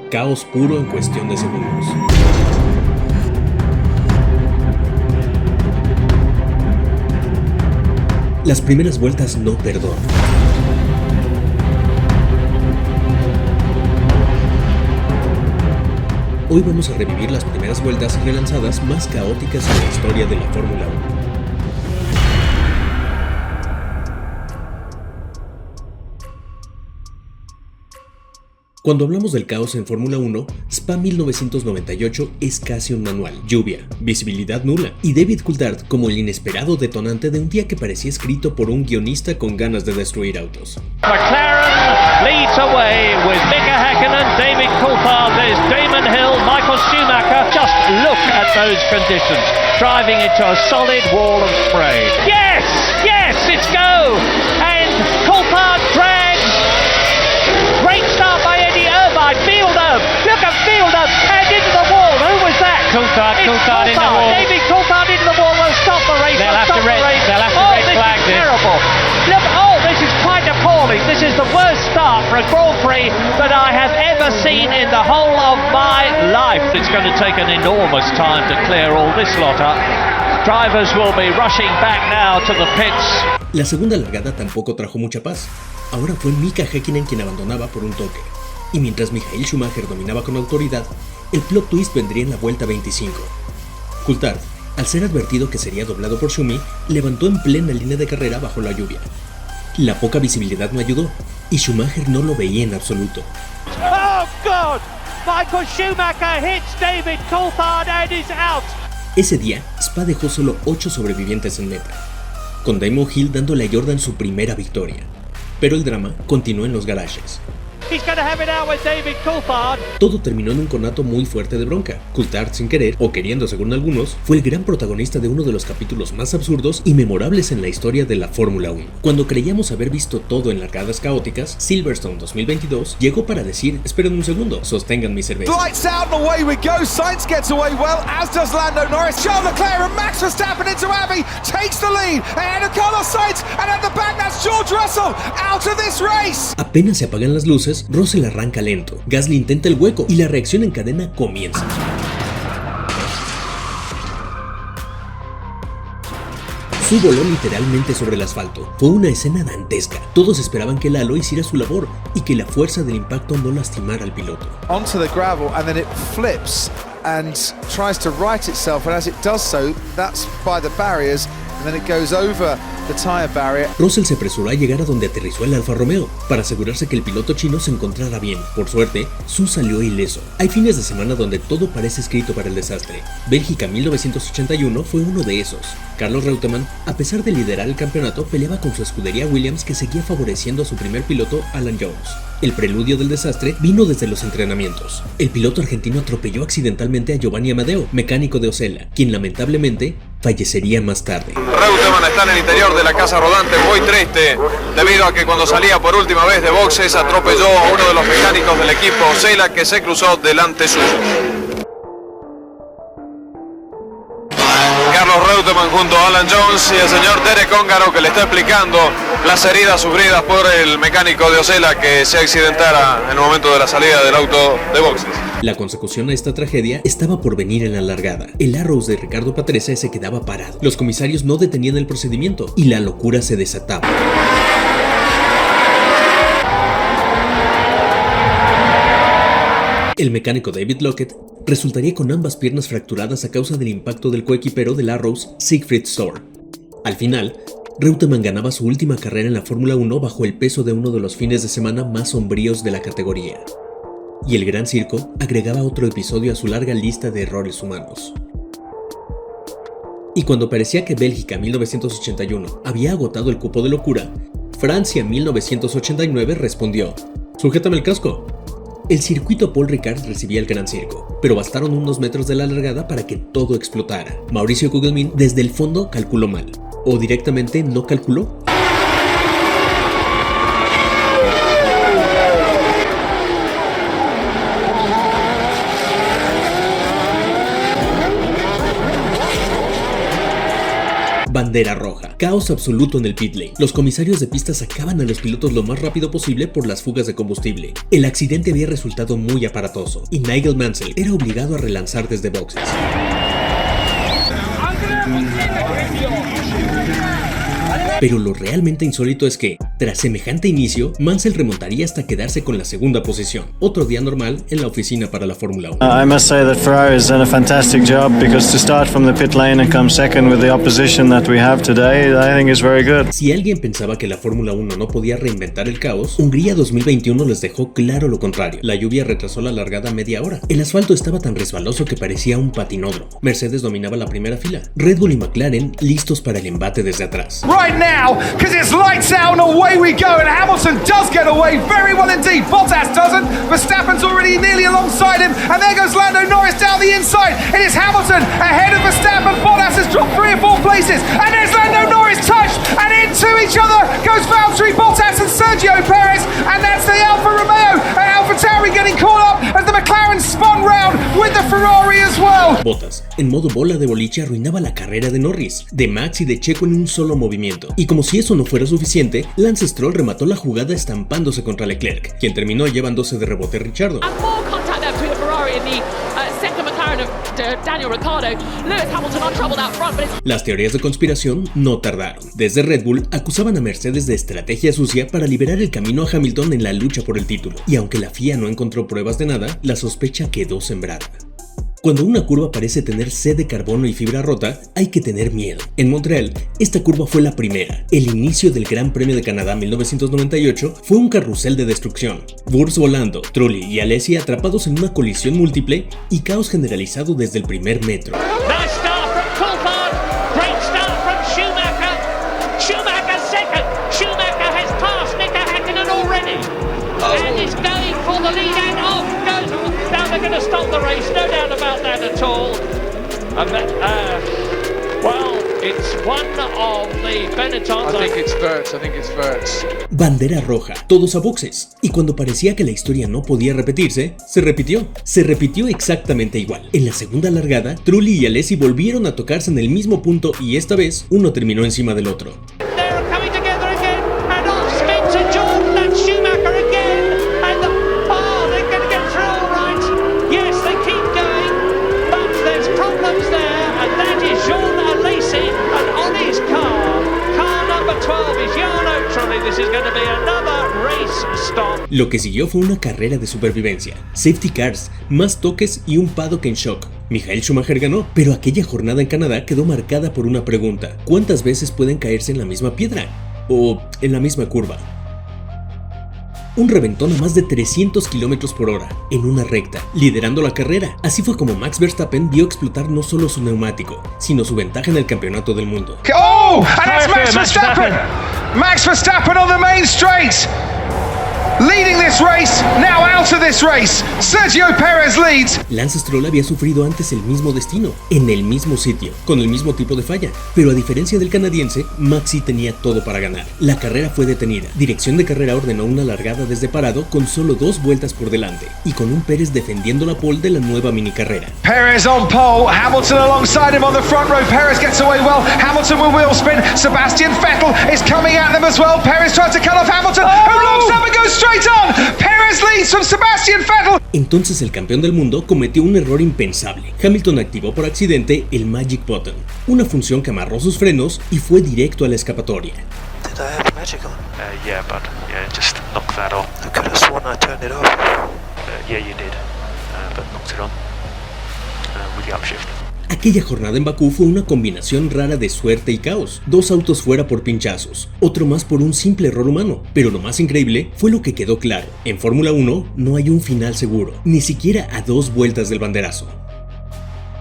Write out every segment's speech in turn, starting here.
caos puro en cuestión de segundos. Las primeras vueltas no perdonan. Hoy vamos a revivir las primeras vueltas relanzadas más caóticas en la historia de la Fórmula 1. Cuando hablamos del caos en Fórmula 1, Spa 1998 es casi un manual. Lluvia, visibilidad nula y David Coulthard como el inesperado detonante de un día que parecía escrito por un guionista con ganas de destruir autos. McLaren leads away with Mika Häkkinen, David Coulthard, there's Damon Hill, Michael Schumacher. Just look at those conditions, driving into a solid wall of spray. Yes, it's go! And Coulthard drags. Great start by Eddie Irvine. Fielder, look at Fielder, and into the wall. Who was that? Coulthard in the wall. David Coulthard into the wall. Will stop the race. They'll have to red flag this. Terrible. Look, this is quite appalling. This is the worst start for a Grand Prix that I have ever seen in the whole of my life. It's going to take an enormous time to clear all this lot up. Drivers will be rushing back now to the pits. La segunda largada tampoco trajo mucha paz. Ahora fue Mika Häkkinen quien abandonaba por un toque. Y mientras Michael Schumacher dominaba con autoridad, el plot twist vendría en la vuelta 25. Coulthard, al ser advertido que sería doblado por Schumi, levantó en plena línea de carrera bajo la lluvia. La poca visibilidad no ayudó, y Schumacher no lo veía en absoluto. Oh God! Michael Schumacher hits David Coulthard and is out. Ese día, Spa dejó solo 8 sobrevivientes en meta, con Damon Hill dándole a Jordan su primera victoria. Pero el drama continuó en los garajes. Todo terminó en un conato muy fuerte de bronca. Coulthard, sin querer, o queriendo según algunos, fue el gran protagonista de uno de los capítulos más absurdos y memorables en la historia de la Fórmula 1. Cuando creíamos haber visto todo en largadas caóticas, Silverstone 2022 llegó para decir: esperen un segundo, sostengan mi cerveza. Lights out and away we go. Sainz gets away well, as does Lando Norris. Charles Leclerc and Max Verstappen into Abbey takes the lead ahead of Carlos Sainz, and at the back that's George Russell out of this race. Apenas se apagan las luces, Russell arranca lento, Gasly intenta el hueco y la reacción en cadena comienza. Su voló literalmente sobre el asfalto. Fue una escena dantesca. Todos esperaban que Lalo hiciera su labor y que la fuerza del impacto no lastimara al piloto. Onto the gravel and then it flips and tries to right itself, and as it does so, that's by the barriers. And then it goes over the tire barrier. Russell se apresuró a llegar a donde aterrizó el Alfa Romeo para asegurarse que el piloto chino se encontrara bien. Por suerte, Su salió ileso. Hay fines de semana donde todo parece escrito para el desastre. Bélgica 1981 fue uno de esos. Carlos Reutemann, a pesar de liderar el campeonato, peleaba con su escudería Williams, que seguía favoreciendo a su primer piloto, Alan Jones. El preludio del desastre vino desde los entrenamientos. El piloto argentino atropelló accidentalmente a Giovanni Amadeo, mecánico de Osella, quien lamentablemente fallecería más tarde. Reutemann está en el interior de la casa rodante muy triste, debido a que cuando salía por última vez de boxes atropelló a uno de los mecánicos del equipo Osella, que se cruzó delante suyo. Carlos Reutemann junto a Alan Jones y el señor Derek Ongaro, que le está explicando las heridas sufridas por el mecánico de Osella que se accidentara en el momento de la salida del auto de boxes. La consecución a esta tragedia estaba por venir en la largada. El Arrows de Ricardo Patrese se quedaba parado. Los comisarios no detenían el procedimiento y la locura se desataba. El mecánico David Lockett resultaría con ambas piernas fracturadas a causa del impacto del coequipero del Arrows, Siegfried Stohr. Al final, Reutemann ganaba su última carrera en la Fórmula 1 bajo el peso de uno de los fines de semana más sombríos de la categoría. Y el Gran Circo agregaba otro episodio a su larga lista de errores humanos. Y cuando parecía que Bélgica 1981 había agotado el cupo de locura, Francia 1989 respondió: «Sujétame el casco». El circuito Paul Ricard recibía el Gran Circo, pero bastaron unos metros de la largada para que todo explotara. Mauricio Kugelmin desde el fondo calculó mal, o directamente no calculó. Bandera roja. Caos absoluto en el pit lane. Los comisarios de pista sacaban a los pilotos lo más rápido posible por las fugas de combustible. El accidente había resultado muy aparatoso y Nigel Mansell era obligado a relanzar desde boxes. Pero lo realmente insólito es que, tras semejante inicio, Mansell remontaría hasta quedarse con la segunda posición. Otro día normal en la oficina para la Fórmula 1. I must say that Ferrari has done a fantastic job because to start from the pit lane and come second with the opposition that we have today, I think is very good. Si alguien pensaba que la Fórmula 1 no podía reinventar el caos, Hungría 2021 les dejó claro lo contrario. La lluvia retrasó la largada media hora. El asfalto estaba tan resbaloso que parecía un patinódromo. Mercedes dominaba la primera fila. Red Bull y McLaren listos para el embate desde atrás. Right now, because it's lights out and away we go, and Hamilton does get away very well indeed. Bottas doesn't. Verstappen's already nearly alongside him, and there goes Lando Norris down the inside. It is Hamilton ahead of Verstappen. Bottas has dropped 3 or 4 places, and there's Lando Norris touched, and into each other goes Valtteri Bottas and Sergio Perez, and that's the Alfa Romeo and AlphaTauri getting caught up as the McLaren spun round with the Ferrari as well. Bottas, en modo bola de boliche, arruinaba la carrera de Norris, de Max y de Checo en un solo movimiento. Y como si eso no fuera suficiente, Lance Stroll remató la jugada estampándose contra Leclerc, quien terminó llevándose de rebote a Ricciardo. Las teorías de conspiración no tardaron. Desde Red Bull acusaban a Mercedes de estrategia sucia para liberar el camino a Hamilton en la lucha por el título. Y aunque la FIA no encontró pruebas de nada, la sospecha quedó sembrada. Cuando una curva parece tener sed de carbono y fibra rota, hay que tener miedo. En Montreal, esta curva fue la primera. El inicio del Gran Premio de Canadá 1998 fue un carrusel de destrucción. Wurz volando, Trulli y Alesi atrapados en una colisión múltiple y caos generalizado desde el primer metro. Nice start from Coulthard. Great start from Schumacher. Schumacher second. Schumacher has passed Mika Häkkinen already. And is going for the lead and off goes. Now they're going to stop the race, no doubt about that at all. Well, it's one of the Benettons. I think it's Wirtz. Bandera roja, todos a boxes. Y cuando parecía que la historia no podía repetirse, se repitió. Se repitió exactamente igual. En la segunda largada, Trulli y Alesi volvieron a tocarse en el mismo punto y esta vez uno terminó encima del otro. They're coming together again, and off Spencer Jordan and Schumacher again, and they're going to get through all right. Yes, they keep going, but there's problems there, and that is Jean Alesi, and on his car number 12 is Jarno Trulli. This is going to be another race stop. Lo que siguió fue una carrera de supervivencia, safety cars, más toques y un paddock en shock. Michael Schumacher ganó, pero aquella jornada en Canadá quedó marcada por una pregunta: ¿cuántas veces pueden caerse en la misma piedra? ¿O en la misma curva? Un reventón a más de 300 km por hora, en una recta, liderando la carrera. Así fue como Max Verstappen vio explotar no solo su neumático, sino su ventaja en el campeonato del mundo. Oh, and it's Max Verstappen! Max Verstappen on the main straight! Leading this race, now out of this race. Sergio Perez leads. Lance Stroll había sufrido antes el mismo destino, en el mismo sitio, con el mismo tipo de falla. Pero a diferencia del canadiense, Max sí tenía todo para ganar. La carrera fue detenida. Dirección de Carrera ordenó una largada desde parado con solo 2 vueltas por delante y con un Pérez defendiendo la pole de la nueva minicarrera. Perez on pole, Hamilton alongside him on the front row. Perez gets away well. Hamilton will wheel spin. Sebastian Vettel is coming at them as well. Perez tries to cut off Hamilton, who locks up and goes straight on. Perez leads from Sebastian Vettel. Entonces el campeón del mundo cometió un error impensable. Hamilton activó por accidente el Magic Button, una función que amarró sus frenos y fue directo a la escapatoria. Did I have magical? Yeah, but just knock that off. I could have sworn I turned it off. Yeah, you did, but knocked it on with the upshift. Aquella jornada en Bakú fue una combinación rara de suerte y caos. 2 autos fuera por pinchazos, otro más por un simple error humano. Pero lo más increíble fue lo que quedó claro. En Fórmula 1 no hay un final seguro, ni siquiera a 2 vueltas del banderazo.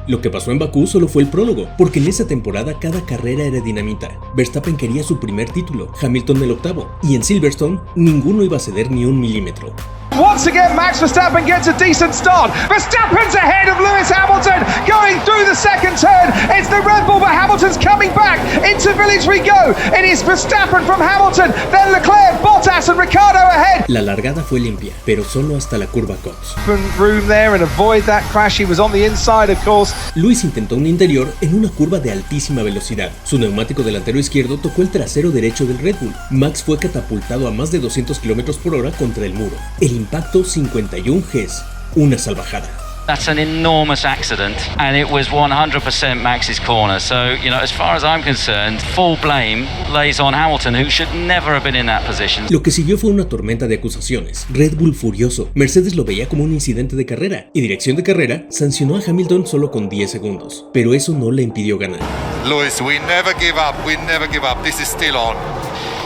Lo que pasó en Bakú solo fue el prólogo, porque en esa temporada cada carrera era dinamita. Verstappen quería su primer título, Hamilton el octavo, y en Silverstone ninguno iba a ceder ni un milímetro. Once again, Max Verstappen gets a decent start. Verstappen's ahead of Lewis Hamilton, going through the second turn. It's the Red Bull, but Hamilton's coming back. Into Village we go. It is Verstappen from Hamilton, then Leclerc, Bottas and Ricciardo ahead. La largada fue limpia, pero solo hasta la curva Cox. Room there and avoid that crash. He was on the inside, of course. Lewis intentó un interior en una curva de altísima velocidad. Su neumático delantero izquierdo tocó el trasero derecho del Red Bull. Max fue catapultado a más de 200 km/h contra el muro. El impacto 51 Gs, una salvajada. That's an enormous accident, and it was 100% Max's corner. So, as far as I'm concerned, full blame lays on Hamilton, who should never have been in that position. Lo que siguió fue una tormenta de acusaciones. Red Bull furioso. Mercedes lo veía como un incidente de carrera, y Dirección de Carrera sancionó a Hamilton solo con 10 segundos. Pero eso no le impidió ganar. Lewis, we never give up. We never give up. This is still on.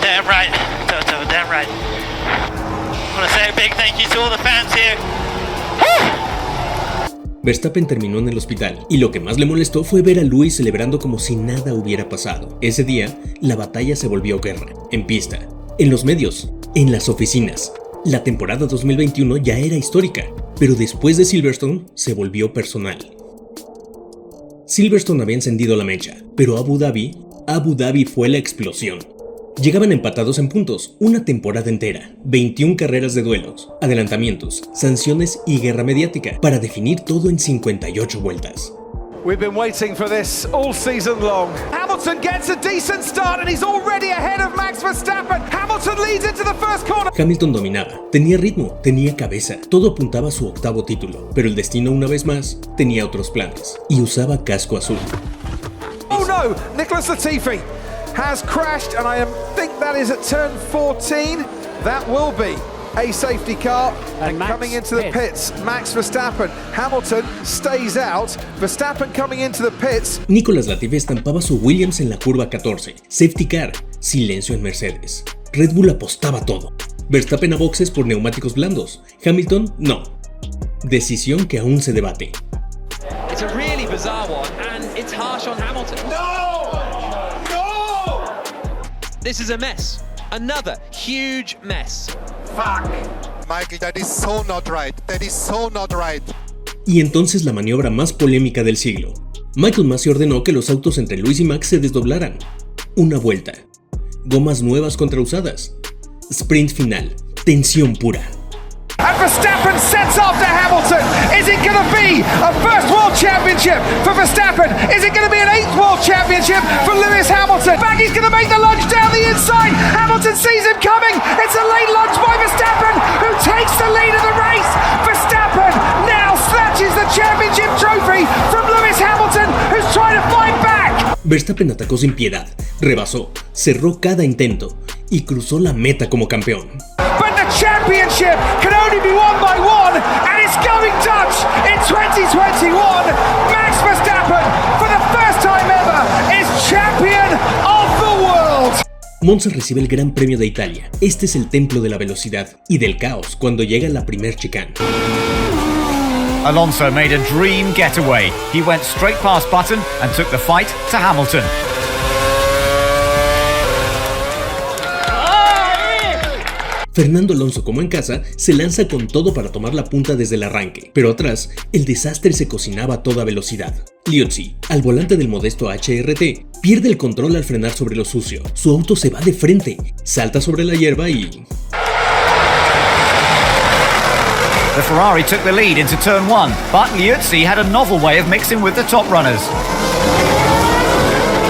Damn right, Toto, damn right. I want to say a big thank you to all the fans here. Verstappen terminó en el hospital, y lo que más le molestó fue ver a Lewis celebrando como si nada hubiera pasado. Ese día, la batalla se volvió guerra, en pista, en los medios, en las oficinas. La temporada 2021 ya era histórica, pero después de Silverstone se volvió personal. Silverstone había encendido la mecha, pero Abu Dhabi fue la explosión. Llegaban empatados en puntos, una temporada entera, 21 carreras de duelos, adelantamientos, sanciones y guerra mediática, para definir todo en 58 vueltas. We've been waiting for this all season long. Hamilton gets a decent start and he's already ahead of Max Verstappen. Hamilton leads into the first corner. Hamilton dominaba, tenía ritmo, tenía cabeza, todo apuntaba a su octavo título, pero el destino una vez más tenía otros planes, y usaba casco azul. Oh no, Nicholas Latifi has crashed, and I think that is at turn 14. That will be a safety car. And coming into the pits, Max Verstappen. Hamilton stays out. Verstappen coming into the pits. Nicholas Latifi estampaba su Williams en la curva 14. Safety car. Silencio en Mercedes. Red Bull apostaba todo. Verstappen a boxes por neumáticos blandos. Hamilton, no. Decisión que aún se debate. It's a really bizarre one, and it's harsh on Hamilton. No! This is a mess. Another huge mess. Fuck! Michael, that is so not right. That is so not right. Y entonces la maniobra más polémica del siglo. Michael Masi ordenó que los autos entre Lewis y Max se desdoblaran. Una vuelta. Gomas nuevas contra usadas. Sprint final. Tensión pura. And Verstappen sets after Hamilton. Is it going to be a first World Championship for Verstappen? Is it going to be an 8th World Championship for Lewis Hamilton? Baggy's going to make the lunge down the inside. Hamilton sees him coming. It's a late lunge by Verstappen, who takes the lead of the race. Verstappen now snatches the championship trophy from Lewis Hamilton, who's trying to fight back. Verstappen atacó sin piedad, rebasó, cerró cada intento y cruzó la meta como campeón. But the championship can only be won by one, and it's going Dutch in 2021. Max Verstappen, for the first time ever, is champion of the world. Monza recibe el Gran Premio de Italia. Este es el templo de la velocidad y del caos cuando llega la primer chicane. Alonso made a dream getaway. He went straight past Button and took the fight to Hamilton. Fernando Alonso, como en casa, se lanza con todo para tomar la punta desde el arranque, pero atrás, el desastre se cocinaba a toda velocidad. Liuzzi, al volante del modesto HRT, pierde el control al frenar sobre lo sucio. Su auto se va de frente, salta sobre la hierba y... The Ferrari took the lead into turn 1, but Liuzzi had a novel way of mixing with the top runners.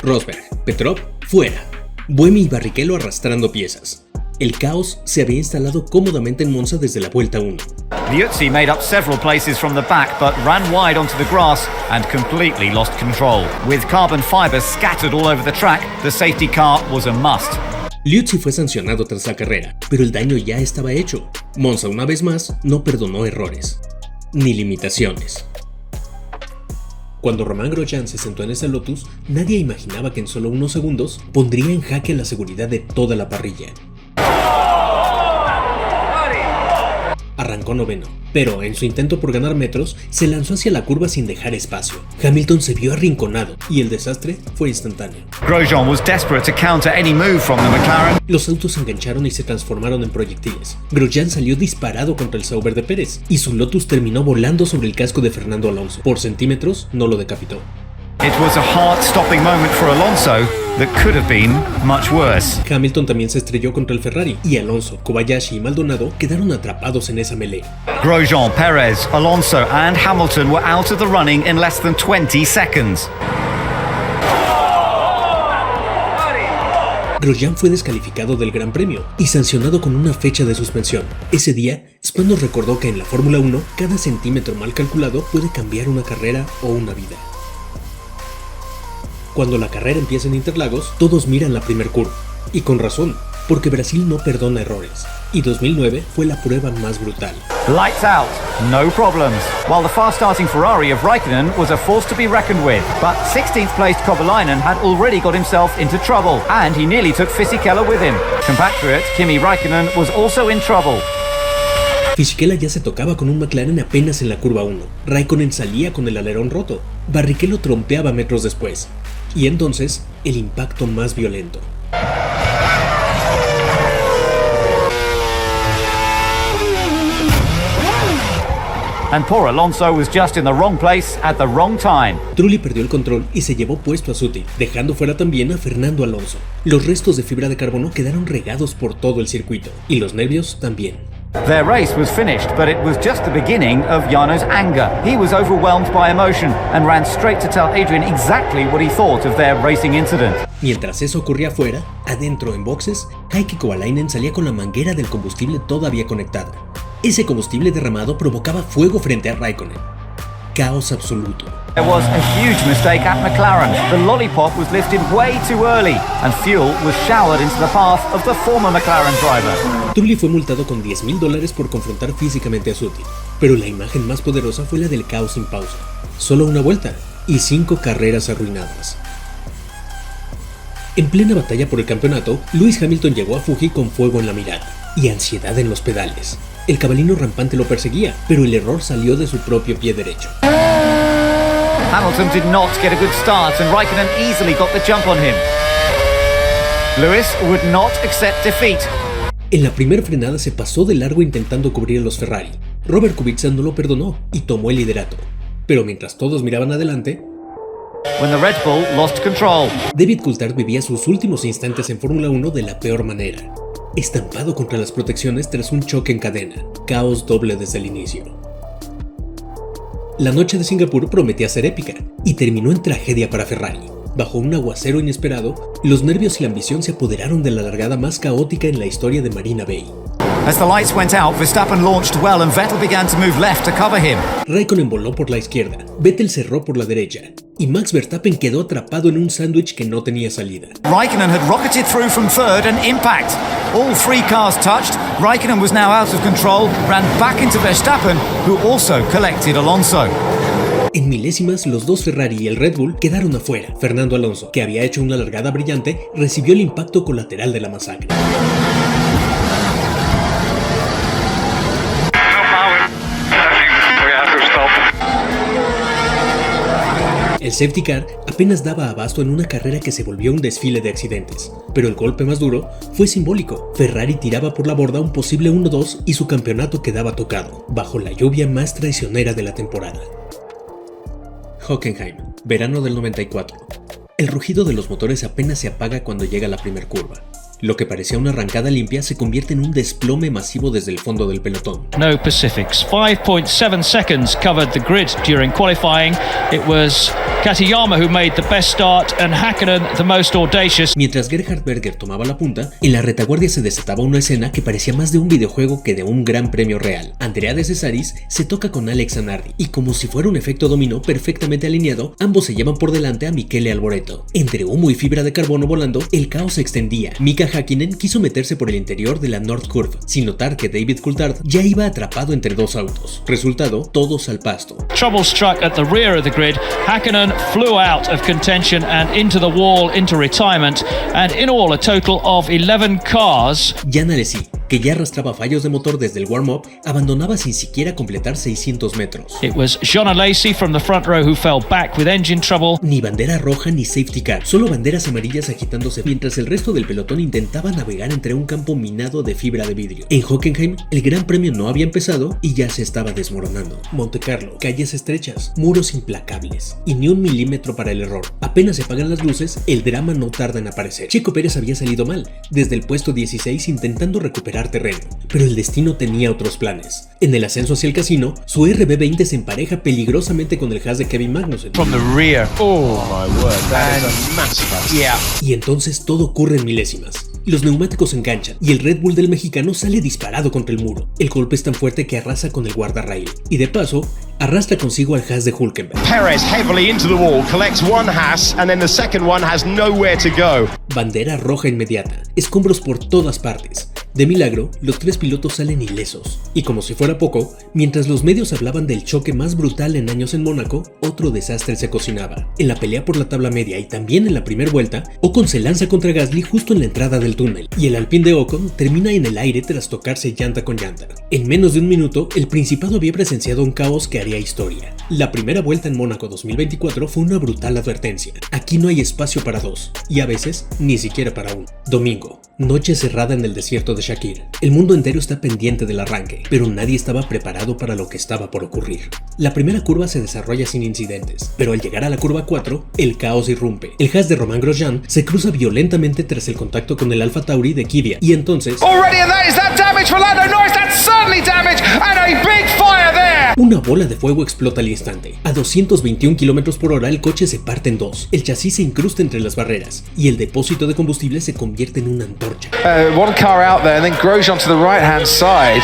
Rosberg, Petrov, fuera. Buemi y Barrichello arrastrando piezas. El caos se había instalado cómodamente en Monza desde la vuelta 1. Liuzzi made up several places from the back but ran wide onto the grass and completely lost control. With carbon fibers scattered all over the track, the safety car was a must. Liuzzi fue sancionado tras la carrera, pero el daño ya estaba hecho. Monza, una vez más, no perdonó errores, ni limitaciones. Cuando Romain Grosjean se sentó en ese Lotus, nadie imaginaba que en solo unos segundos pondría en jaque la seguridad de toda la parrilla. arrancó noveno, pero en su intento por ganar metros, se lanzó hacia la curva sin dejar espacio. Hamilton se vio arrinconado y el desastre fue instantáneo. Grosjean was desperate to counter any move from the McLaren. Los autos se engancharon y se transformaron en proyectiles. Grosjean salió disparado contra el Sauber de Pérez y su Lotus terminó volando sobre el casco de Fernando Alonso. Por centímetros no lo decapitó. It was a heart-stopping moment for Alonso that could have been much worse. Hamilton también se estrelló contra el Ferrari y Alonso, Kobayashi y Maldonado quedaron atrapados en esa melee. Grosjean, Perez, Alonso and Hamilton were out of the running in less than 20 seconds. Grosjean fue descalificado del Gran Premio y sancionado con una fecha de suspensión. Ese día, Spa nos recordó que en la Fórmula 1, cada centímetro mal calculado puede cambiar una carrera o una vida. Cuando la carrera empieza en Interlagos, todos miran la primer curva. Y con razón, porque Brasil no perdona errores. Y 2009 fue la prueba más brutal. Lights out, no problems. While the fast-starting Ferrari of Raikkonen was a force to be reckoned with, but 16th placed Kovalainen had already got himself into trouble, and he nearly took Fisichella with him. Compatriot Kimi Raikkonen was also in trouble. Fisichella ya se tocaba con un McLaren apenas en la curva 1. Raikkonen salía con el alerón roto. Barrichello trompeaba metros después. Y entonces, el impacto más violento. And poor Alonso was just in the wrong place at the wrong time. Trulli perdió el control y se llevó puesto a Sutil, dejando fuera también a Fernando Alonso. Los restos de fibra de carbono quedaron regados por todo el circuito, y los nervios también. Their race was finished, but it was just the beginning of Jarno's anger. He was overwhelmed by emotion and ran straight to tell Adrian exactly what he thought of their racing incident. Mientras eso ocurría afuera, adentro en boxes, Heikki Kovalainen salía con la manguera del combustible todavía conectada. Ese combustible derramado provocaba fuego frente a Raikkonen. Caos absoluto. There was a huge mistake at McLaren. The lollipop was lifted way too early and fuel was showered into the path of the former McLaren driver. Trulli fue multado con $10,000 por confrontar físicamente a Sutil, pero la imagen más poderosa fue la del caos sin pausa. Solo una vuelta y 5 carreras arruinadas. En plena batalla por el campeonato, Lewis Hamilton llegó a Fuji con fuego en la mirada y ansiedad en los pedales. El cabalino rampante lo perseguía, pero el error salió de su propio pie derecho. Hamilton did not get a good start and Raikkonen easily got the jump on him. Lewis would not accept defeat. En la primera frenada se pasó de largo intentando cubrir a los Ferrari. Robert Kubica no lo perdonó y tomó el liderato. Pero mientras todos miraban adelante, when the Red Bull lost control, David Coulthard vivía sus últimos instantes en Fórmula 1 de la peor manera. Estampado contra las protecciones tras un choque en cadena. Caos doble desde el inicio. La noche de Singapur prometía ser épica y terminó en tragedia para Ferrari. Bajo un aguacero inesperado, los nervios y la ambición se apoderaron de la largada más caótica en la historia de Marina Bay. As the lights went out, Verstappen launched well and Vettel began to move left to cover him. Raikkonen voló por la izquierda, Vettel cerró por la derecha y Max Verstappen quedó atrapado en un sándwich que no tenía salida. Raikkonen had rocketed through from third and impact. All 3 cars touched. Raikkonen was now out of control, ran back into Verstappen, who also collected Alonso. En milésimas, los dos Ferrari y el Red Bull quedaron afuera. Fernando Alonso, que había hecho una largada brillante, recibió el impacto colateral de la masacre. El safety car apenas daba abasto en una carrera que se volvió un desfile de accidentes, pero el golpe más duro fue simbólico. Ferrari tiraba por la borda un posible 1-2 y su campeonato quedaba tocado, bajo la lluvia más traicionera de la temporada. Hockenheim, verano del 94. El rugido de los motores apenas se apaga cuando llega la primer curva. Lo que parecía una arrancada limpia se convierte en un desplome masivo desde el fondo del pelotón. No Pacifics. 5.7 seconds covered the grid during qualifying. It was Katayama who made the best start and Hakkinen the most audacious. Mientras Gerhard Berger tomaba la punta, en la retaguardia se desataba una escena que parecía más de un videojuego que de un gran premio real. Andrea De Cesaris se toca con Alex Zanardi y como si fuera un efecto dominó perfectamente alineado, ambos se llevan por delante a Michele Alboreto. Entre humo y fibra de carbono volando, el caos se extendía. Mika Häkkinen quiso meterse por el interior de la North Curve, sin notar que David Coulthard ya iba atrapado entre 2 autos. Resultado, todos al pasto. Trouble struck at the rear of the grid. Häkkinen flew out of contention and into the wall into retirement, and in all a total of 11 cars. Jan Alesi, que ya arrastraba fallos de motor desde el warm-up, abandonaba sin siquiera completar 600 metros. It was Jean Alesi from the front row who fell back with engine trouble. Ni bandera roja ni safety car, solo banderas amarillas agitándose mientras el resto del pelotón intentaba navegar entre un campo minado de fibra de vidrio. En Hockenheim, el Gran Premio no había empezado y ya se estaba desmoronando. Montecarlo, calles estrechas, muros implacables y ni un milímetro para el error. Apenas se apagan las luces, el drama no tarda en aparecer. Checo Pérez había salido mal, desde el puesto 16 intentando recuperar terreno, pero el destino tenía otros planes. En el ascenso hacia el casino, su RB20 se empareja peligrosamente con el Haas de Kevin Magnussen. From the rear. Oh my word, that is a massive. Yeah. Y entonces todo ocurre en milésimas. Los neumáticos se enganchan y el Red Bull del mexicano sale disparado contra el muro. El golpe es tan fuerte que arrasa con el guardarraíl y de paso arrastra consigo al Haas de Hülkenberg. Perez heavily into the wall, collects one Haas and then the second one has nowhere to go. Bandera roja inmediata, escombros por todas partes. De milagro, los tres pilotos salen ilesos. Y como si fuera poco, mientras los medios hablaban del choque más brutal en años en Mónaco, otro desastre se cocinaba. En la pelea por la tabla media y también en la primera vuelta, Ocon se lanza contra Gasly justo en la entrada del túnel, y el Alpine de Ocon termina en el aire tras tocarse llanta con llanta. En menos de un minuto, el Principado había presenciado un caos que haría historia. La primera vuelta en Mónaco 2024 fue una brutal advertencia. Aquí no hay espacio para dos, y a veces ni siquiera para uno. Domingo, noche cerrada en el desierto de Shakir. El mundo entero está pendiente del arranque, pero nadie estaba preparado para lo que estaba por ocurrir. La primera curva se desarrolla sin incidentes, pero al llegar a la curva 4, el caos irrumpe. El Haas de Romain Grosjean se cruza violentamente tras el contacto con el Alfa Tauri de Kvyat, y entonces una bola de fuego explota al instante. A 221 km por hora el coche se parte en dos, el chasis se incrusta entre las barreras y el depósito de combustible se convierte en una antorcha. One car out there and then Grosjean to the right hand side.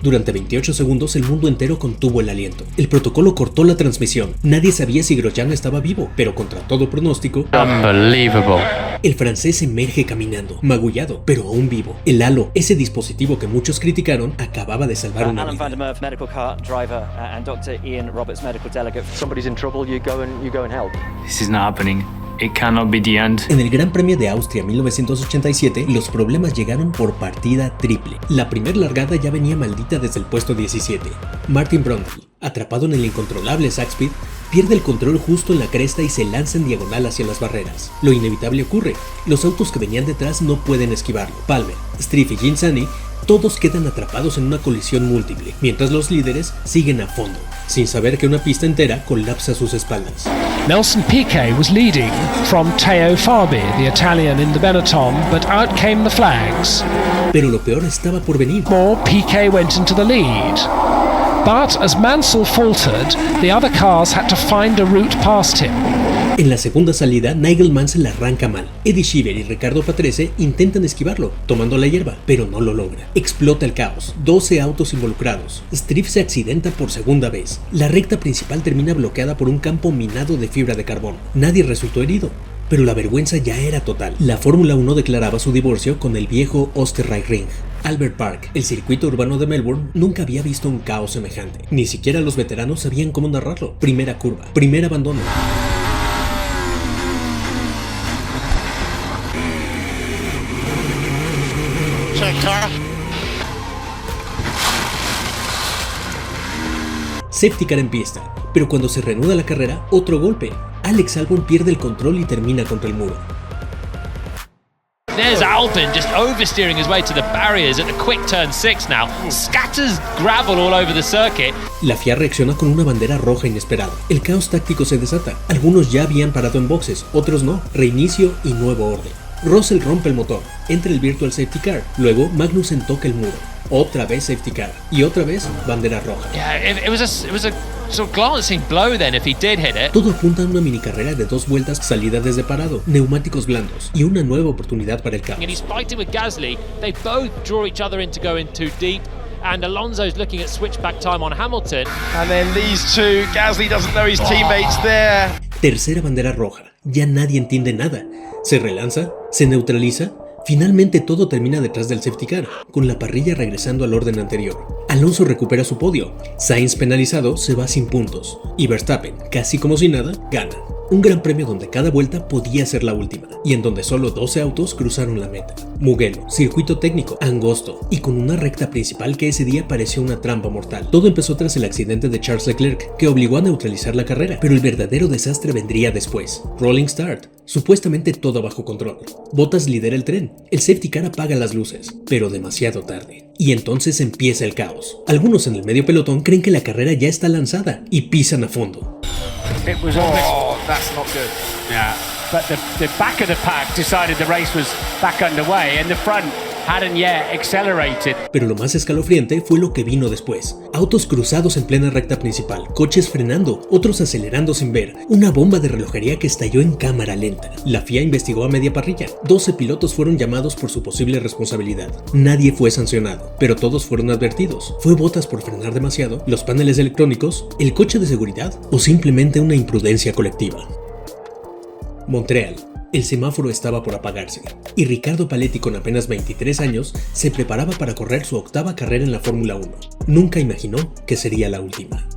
Durante 28 segundos el mundo entero contuvo el aliento. El protocolo cortó la transmisión. Nadie sabía si Grosjean estaba vivo, pero contra todo pronóstico, Unbelievable. el francés emerge caminando, magullado, pero aún vivo. El halo, ese dispositivo que muchos criticaron, acababa de salvar una vida. Alan van der Merwe, medical car driver, and Dr. Ian Roberts, medical delegate. If somebody's in trouble, you go and help. This is not happening. It cannot be the end. En el Gran Premio de Austria 1987, los problemas llegaron por partida triple. La primera largada ya venía maldita desde el puesto 17. Martin Brundle, atrapado en el incontrolable Zakspeed, pierde el control justo en la cresta y se lanza en diagonal hacia las barreras. Lo inevitable ocurre, los autos que venían detrás no pueden esquivarlo. Palmer, Striff y Ghinzani todos quedan atrapados en una colisión múltiple, mientras los líderes siguen a fondo, sin saber que una pista entera colapsa a sus espaldas. Nelson Piquet was leading from Teo Fabi, the Italian in the Benetton, but out came the flags. Pero lo peor estaba por venir. Piquet went into the lead. But as Mansell faltered, the other cars had to find a route past him. En la segunda salida, Nigel Mansell arranca mal. Eddie Cheever y Riccardo Patrese intentan esquivarlo, tomando la hierba, pero no lo logra. Explota el caos, 12 autos involucrados. Striff se accidenta por segunda vez. La recta principal termina bloqueada por un campo minado de fibra de carbón. Nadie resultó herido, pero la vergüenza ya era total. La Fórmula 1 declaraba su divorcio con el viejo Österreichring. Albert Park, el circuito urbano de Melbourne, nunca había visto un caos semejante. Ni siquiera los veteranos sabían cómo narrarlo. Primera curva, primer abandono. Safety car en pista, pero cuando se reanuda la carrera, otro golpe. Alex Albon pierde el control y termina contra el muro. There's Albon just oversteering his way to the barriers at the quick turn 6 now. Scatters gravel all over the circuit. La FIA reacciona con una bandera roja inesperada. El caos táctico se desata. Algunos ya habían parado en boxes, otros no. Reinicio y nuevo orden. Russell rompe el motor, entra el virtual safety car, luego Magnussen toca el muro, otra vez safety car y otra vez bandera roja. Yeah, it was a sort of glancing blow then if he did hit it. Todo apunta a una mini carrera de 2 vueltas, salida desde parado, neumáticos blandos y una nueva oportunidad para el caos. And he's fighting with Gasly. They both draw each other into going too deep. And Alonso's looking at switchback time on Hamilton. And then these two, Gasly doesn't know his teammates there. Tercera bandera roja. Ya nadie entiende nada. Se relanza, se neutraliza. Finalmente todo termina detrás del safety car, con la parrilla regresando al orden anterior. Alonso recupera su podio. Sainz, penalizado, se va sin puntos. Y Verstappen, casi como si nada, gana. un gran premio donde cada vuelta podía ser la última, y en donde solo 12 autos cruzaron la meta. Mugello, circuito técnico, angosto, y con una recta principal que ese día pareció una trampa mortal. Todo empezó tras el accidente de Charles Leclerc, que obligó a neutralizar la carrera, pero el verdadero desastre vendría después. Rolling start. Supuestamente todo bajo control. Bottas lidera el tren, el safety car apaga las luces, pero demasiado tarde. Y entonces empieza el caos. Algunos en el medio pelotón creen que la carrera ya está lanzada y pisan a fondo. That's not good. Yeah, but the back of the pack decided the race was back underway and the front hadn't yet accelerated. Pero lo más escalofriante fue lo que vino después. Autos cruzados en plena recta principal, coches frenando, otros acelerando sin ver, una bomba de relojería que estalló en cámara lenta. La FIA investigó a media parrilla. 12 pilotos fueron llamados por su posible responsabilidad. Nadie fue sancionado, pero todos fueron advertidos. ¿Fue Bottas por frenar demasiado? ¿Los paneles electrónicos? ¿El coche de seguridad? ¿O simplemente una imprudencia colectiva? Montreal. El semáforo estaba por apagarse, y Riccardo Paletti, con apenas 23 años, se preparaba para correr su octava carrera en la Fórmula 1. Nunca imaginó que sería la última.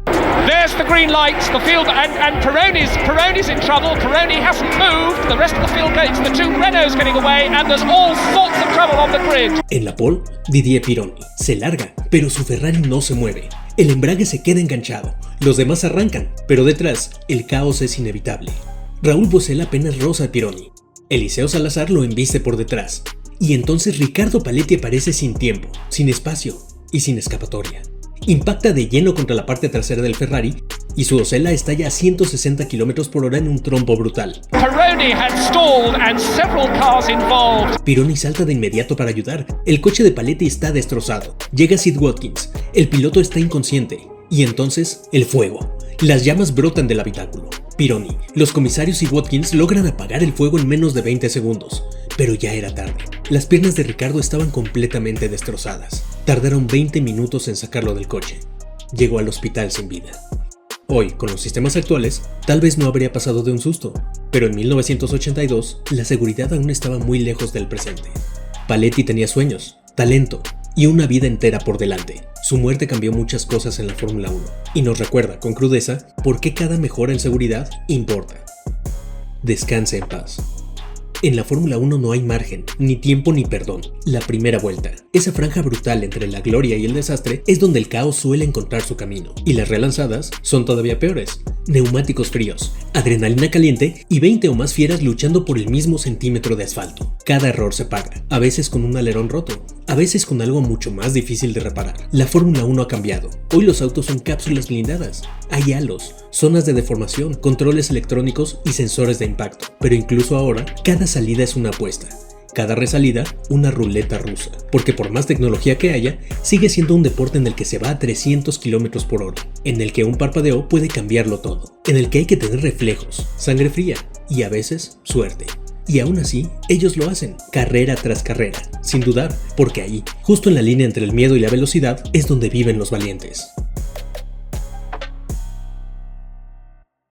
There's the green lights, the field, and Pironi's in trouble. Pironi hasn't moved. The rest of the field gates, the two Renaults getting away, and there's all sorts of trouble on the grid. En la pole, Didier Pironi se larga, pero su Ferrari no se mueve. El embrague se queda enganchado, los demás arrancan, pero detrás, el caos es inevitable. Raúl Boesel apenas roza a Pironi. Eliseo Salazar lo embiste por detrás. Y entonces Riccardo Paletti aparece sin tiempo, sin espacio y sin escapatoria. Impacta de lleno contra la parte trasera del Ferrari y su Osella estalla a 160 km/h en un trompo brutal. Pironi had stalled and several cars involved. Pironi salta de inmediato para ayudar. El coche de Paletti está destrozado. Llega Sid Watkins. El piloto está inconsciente. Y entonces, el fuego. Las llamas brotan del habitáculo. Pironi, los comisarios y Watkins logran apagar el fuego en menos de 20 segundos, pero ya era tarde. Las piernas de Ricardo estaban completamente destrozadas. Tardaron 20 minutos en sacarlo del coche. Llegó al hospital sin vida. Hoy, con los sistemas actuales, tal vez no habría pasado de un susto, pero en 1982, la seguridad aún estaba muy lejos del presente. Paletti tenía sueños, talento y una vida entera por delante. Su muerte cambió muchas cosas en la Fórmula 1 y nos recuerda con crudeza por qué cada mejora en seguridad importa. Descanse en paz. En la Fórmula 1 no hay margen, ni tiempo ni perdón. La primera vuelta, esa franja brutal entre la gloria y el desastre, es donde el caos suele encontrar su camino. Y las relanzadas son todavía peores. Neumáticos fríos, adrenalina caliente y 20 o más fieras luchando por el mismo centímetro de asfalto. Cada error se paga, a veces con un alerón roto, a veces con algo mucho más difícil de reparar. La Fórmula 1 ha cambiado. Hoy los autos son cápsulas blindadas. Hay halos, zonas de deformación, controles electrónicos y sensores de impacto. Pero incluso ahora, cada salida es una apuesta. Cada resalida, una ruleta rusa. Porque por más tecnología que haya, sigue siendo un deporte en el que se va a 300 km/h. En el que un parpadeo puede cambiarlo todo. En el que hay que tener reflejos, sangre fría y a veces suerte. Y aún así, ellos lo hacen, carrera tras carrera, sin dudar, porque ahí, justo en la línea entre el miedo y la velocidad, es donde viven los valientes.